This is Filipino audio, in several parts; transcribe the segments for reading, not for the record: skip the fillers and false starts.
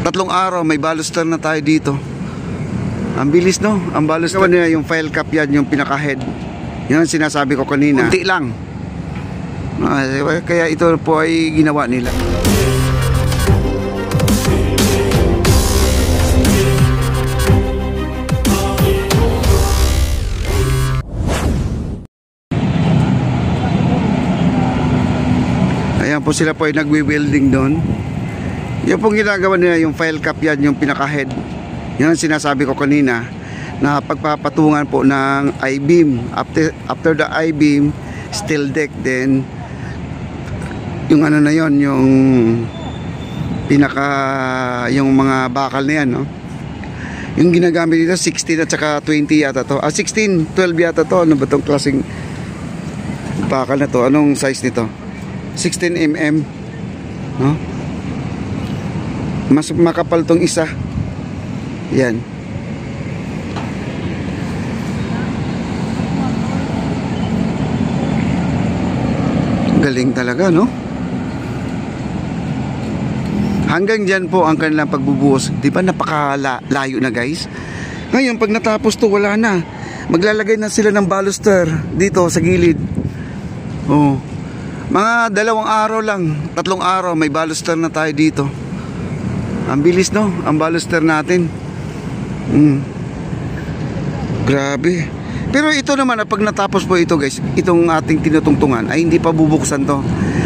3 araw may baluster na tayo dito. Ang bilis, no? Ang baluster nila, yung file cap yan, yung pinaka-head. Yan ang sinasabi ko kanina. Kunti lang. Kaya ito po ay ginawa nila. Ayan po, sila po ay nagwi-welding doon. Yung pong ginagawa nila, yung file cap yan, yung pinaka-head. Yan ang sinasabi ko kanina, na pagpapatungan po ng I-beam. After the I-beam, steel deck, then yung ano na yon, yung pinaka, yung mga bakal na yan, no? Yung ginagamit dito, 16 at saka 20 yata to. 16, 12 yata to. Ano ba itong klaseng bakal na to? Anong size nito? 16 mm, no? Mas makapal tong isa. Yan. Galing talaga, no? Hanggang dyan po ang kanilang pagbubuhos. Di ba napakalayo na, guys? Ngayon, pag natapos to, wala na. Maglalagay na sila ng baluster dito sa gilid. Oh. Mga 2 araw lang, 3 araw may baluster na tayo dito. Ang bilis, no? Ang baluster natin. Grabe. Pero ito naman, pag natapos po ito, guys, itong ating tinutungtungan ay hindi pa bubuksan to.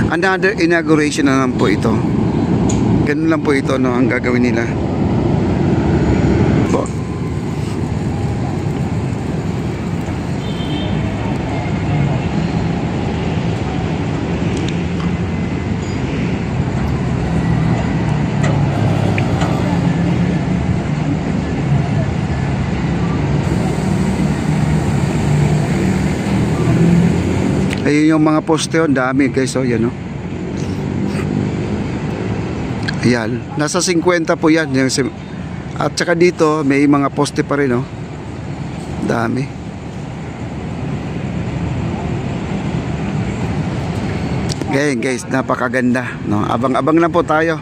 Another inauguration na lang po ito. Ganun lang po ito, no, ang gagawin nila. Po. Ayun yung mga poste, oh, dami, guys, oh, yan, oh. Ayan, nasa 50 po yan. At saka dito may mga poste pa rin, oh. Dami. Ganyan, guys, napakaganda, no? Abang-abang na po tayo.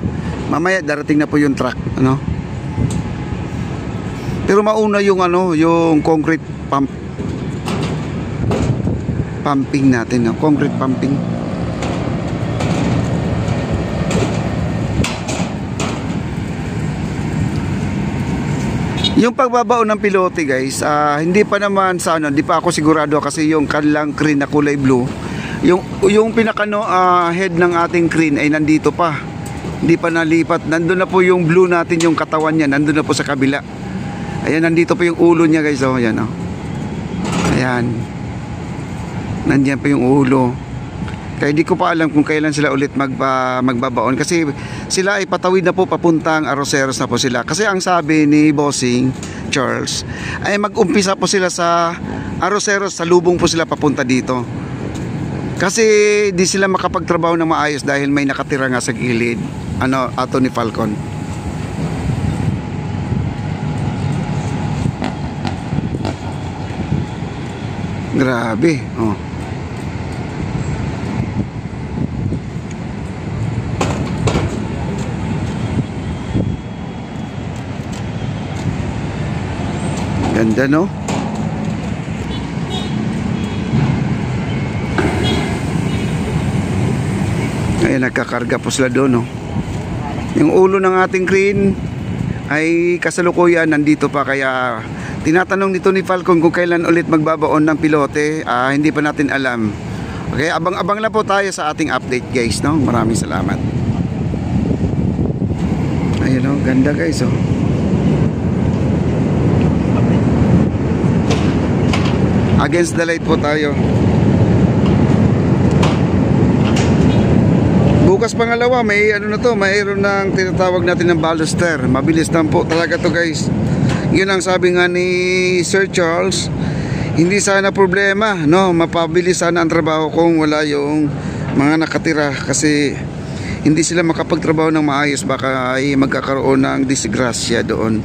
Mamaya darating na po yung truck, ano? Pero mauna yung ano, yung concrete pumping natin, no? Concrete pumping. Yung pagbabaon ng pilote, guys, hindi pa naman sa ano, hindi pa ako sigurado kasi yung kanilang crane na kulay blue, yung pinakano head ng ating crane ay nandito pa. Hindi pa nalipat. Nandun na po yung blue natin, yung katawan niya, nandun na po sa kabila. Ayan, nandito po yung ulo niya, guys, oh, ayan, oh. Ayan. Nandiyan pa yung ulo. Kaya di ko pa alam kung kailan sila ulit magbabaon. Kasi sila ay patawid na po papuntang Arroceros na po sila. Kasi ang sabi ni Bossing Charles ay mag-umpisa po sila sa Arroceros, sa lubong po sila papunta dito. Kasi di sila makapagtrabaho ng maayos dahil may nakatira nga sa gilid. Ano, ato ni Falcon. Grabe, oh. Ganda, no? Ayan, nagkakarga po sila doon, no? Yung ulo ng ating crane ay kasalukuyan nandito pa, kaya tinatanong nito ni Falcon kung kailan ulit magbabaon ng pilote. Hindi pa natin alam. Okay, abang-abang na po tayo sa ating update, guys, no? Maraming salamat. Ayun, no? Ganda, guys, oh. Against the light po tayo. Bukas pangalawa, may ano na to, mayroon ng tinatawag natin ng baluster. Mabilis lang po talaga to, guys. Yun ang sabi nga ni Sir Charles, hindi sana problema, no? Mapabilis sana ang trabaho kung wala yung mga nakatira, kasi hindi sila makapagtrabaho ng maayos, baka ay magkakaroon ng disgrasya doon.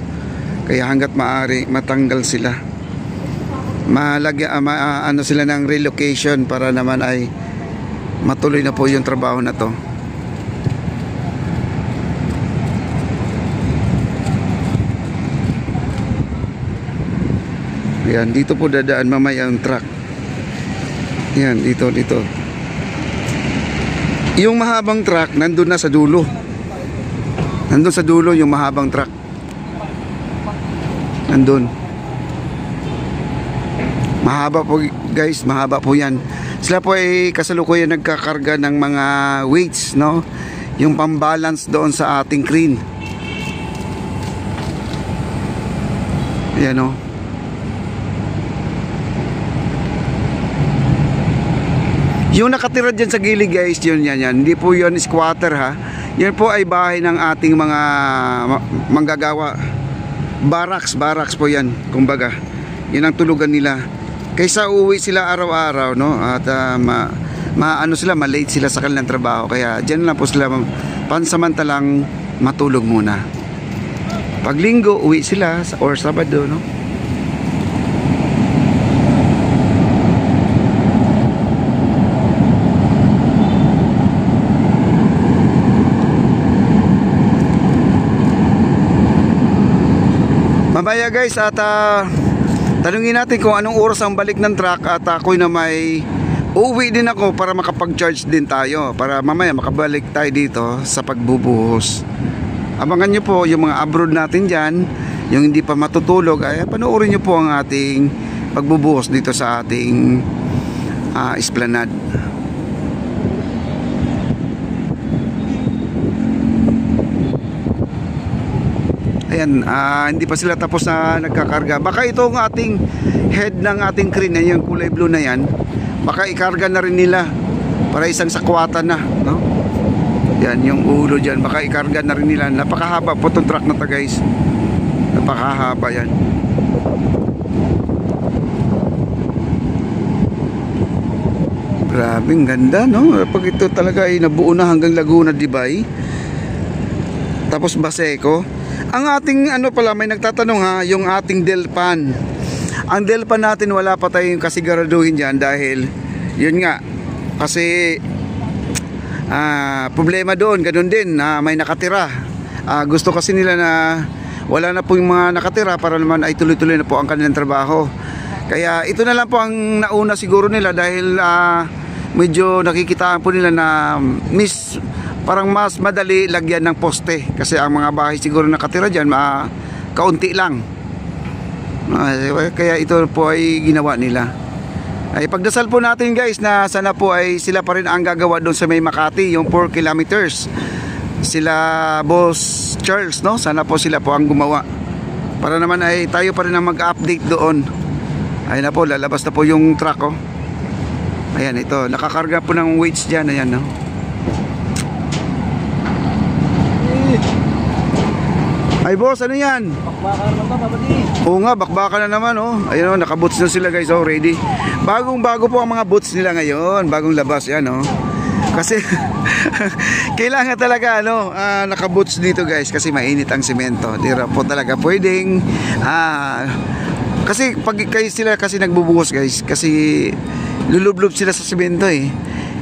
Kaya hanggat maaari matanggal sila, ano sila ng relocation para naman ay matuloy na po yung trabaho na to. Ayan, dito po dadaan mamaya ang truck. Ayan, dito. Yung mahabang truck nandun na sa dulo. Nandun sa dulo yung mahabang truck. Nandun. Mahaba po guys, mahaba po yan. Sila po ay kasalukuyan nagkakarga ng mga weights, no? Yung pambalance doon sa ating crane. Ayan, no? Yung nakatira dyan sa gilid guys, yun yan. Hindi po yun squatter ha. Yan po ay bahay ng ating mga manggagawa. Barracks po yan, kumbaga. Yan ang tulugan nila. Kaysa uuwi sila araw-araw, no? At malate sila sa kanilang trabaho. Kaya dyan lang po sila pansamantalang matulog muna. Pag linggo, uwi sila or Sabado, no? Mamaya guys, at tanungin natin kung anong oras ang balik ng truck, at ako'y na may uuwi din ako para makapag-charge din tayo, para mamaya makabalik tayo dito sa pagbubuhos. Abangan nyo po yung mga abroad natin dyan, yung hindi pa matutulog, ay panoorin nyo po ang ating pagbubuhos dito sa ating esplanade. Ayan, hindi pa sila tapos na nagkakarga. Baka itong ating head ng ating crane, yung kulay blue na yan, baka ikarga na rin nila para isang sakwatan na, no? Yan, yung ulo dyan, baka ikarga na rin nila. Napakahaba po itong truck na to guys. Napakahaba yan. Grabing ganda, no? Pag ito talaga ay nabuo na hanggang Laguna, Dibay. Tapos Baseco. Ang ating pala, may nagtatanong ha, yung ating Delpan. Ang Delpan natin wala pa tayong kasiguraduhin dyan dahil yun nga, kasi problema doon, ganun din na may nakatira. Gusto kasi nila na wala na po yung mga nakatira para naman ay tuloy-tuloy na po ang kanilang trabaho. Kaya ito na lang po ang nauna siguro nila dahil medyo nakikitaan po nila na parang mas madali lagyan ng poste kasi ang mga bahay siguro nakatira dyan kaunti lang. Kaya ito po ay ginawa nila. Ay pagdasal po natin guys na sana po ay sila pa rin ang gagawa doon sa may Makati, yung 4 kilometers. Sila Boss Charles, no? Sana po sila po ang gumawa para naman ay tayo pa rin ang mag-update doon. Ayun na po, lalabas na po yung truck, oh. Ayan, ito, nakakarga po ng weights dyan. Ayan, no? Ay boss, ano yan? Bakbaka naman ba, babadi? Oo nga, bakbaka na naman, oh. Ayun, oh, nakaboots na sila guys, oh, ready. Bagong-bago po ang mga boots nila ngayon. Bagong labas, yan, oh. Kasi kailangan talaga nakaboots dito guys kasi mainit ang semento. Di po talaga pwedeng kasi pag kayo sila kasi nagbubuhos guys, kasi lulublob sila sa semento eh.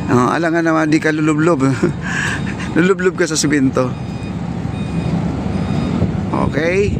Alangan naman di ka lulublob. Lulublob ka sa semento. Okay.